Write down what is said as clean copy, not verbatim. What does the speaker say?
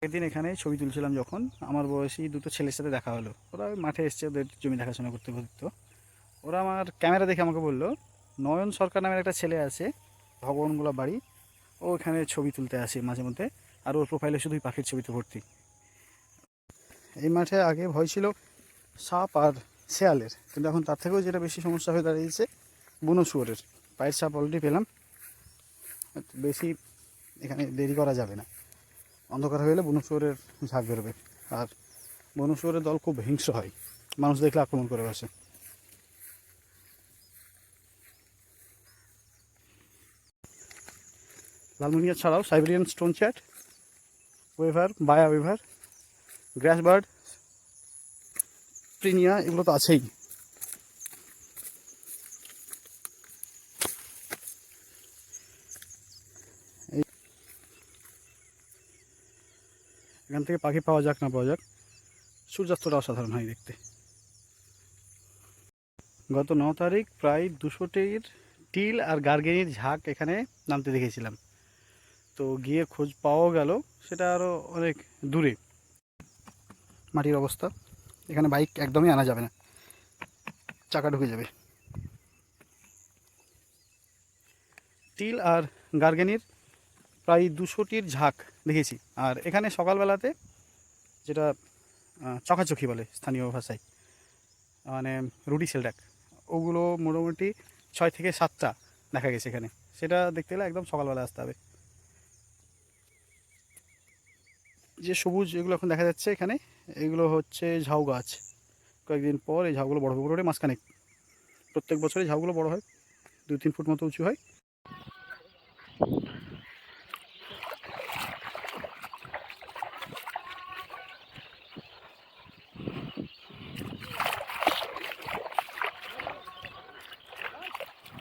একদিন এখানে ছবি তুলছিলাম যখন আমার বয়সী দুটো ছেলের সাথে দেখা হলো। ওরা ওই মাঠে এসছে ওদের জমি দেখাশোনা করতে করতে। ওরা আমার ক্যামেরা দেখে আমাকে বললো, নয়ন সরকার নামের একটা ছেলে আছে, ভগবানগোলা বাড়ি, ও এখানে ছবি তুলতে আসে মাঝে মধ্যে, আর ওর প্রোফাইলে শুধুই পাখির ছবিতে ভর্তি। এই মাঠে আগে ভয় ছিল সাপ আর শেয়ালের, কিন্তু এখন তার থেকেও যেটা বেশি সমস্যা হয়ে দাঁড়িয়েছে বুনো শুয়োরের। পায়ের ছাপ অলরেডি পেলাম, বেশি এখানে দেরি করা যাবে না, অন্ধকার হয়ে গেলে বুনো শুয়োরের ঝাঁক বেরোবে। আর বুনো শুয়োরের দল খুব হিংস্র হয়, মানুষ দেখলে আক্রমণ করে বসে। লালমনিয়া ছাড়াও সাইবেরিয়ান স্টোন চ্যাট, ওয়েভার, বায়া ওয়েভার, গ্রাস বার্ড, প্রিনিয়া, এগুলো তো আছেই। এখান থেকে পাখি পাওয়া যাক না পাওয়া যাক, সূর্যাস্তটা অসাধারণ হয় দেখতে। গত 9 তারিখ প্রায় 200টির টিল আর গার্গেনির ঝাঁক এখানে নামতে দেখেছিলাম। তো গিয়ে খোঁজ পাওয়া গেল সেটা আরও অনেক দূরে। মাটির অবস্থা, এখানে বাইক একদমই আনা যাবে না, চাকা ঢুকে যাবে। টিল আর গার্গেনির প্রায় 200টির ঝাঁক দেখেছি। আর এখানে সকালবেলাতে যেটা চকাচকি বলে স্থানীয় ভাষায়, মানে রুডি সেলডাক, ওগুলো মোটামুটি 6 থেকে 7টা দেখা গেছে এখানে। সেটা দেখতে গেলে একদম সকালবেলা আসতে হবে। যে সবুজ এগুলো এখন দেখা যাচ্ছে এখানে, এগুলো হচ্ছে ঝাউ গাছ। কয়েকদিন পর এই ঝাউগুলো বড় হবে, মোটামুটি মাঝখানে প্রত্যেক বছরই ঝাউগুলো বড় হয়, 2-3 ফুট মতো উঁচু হয়।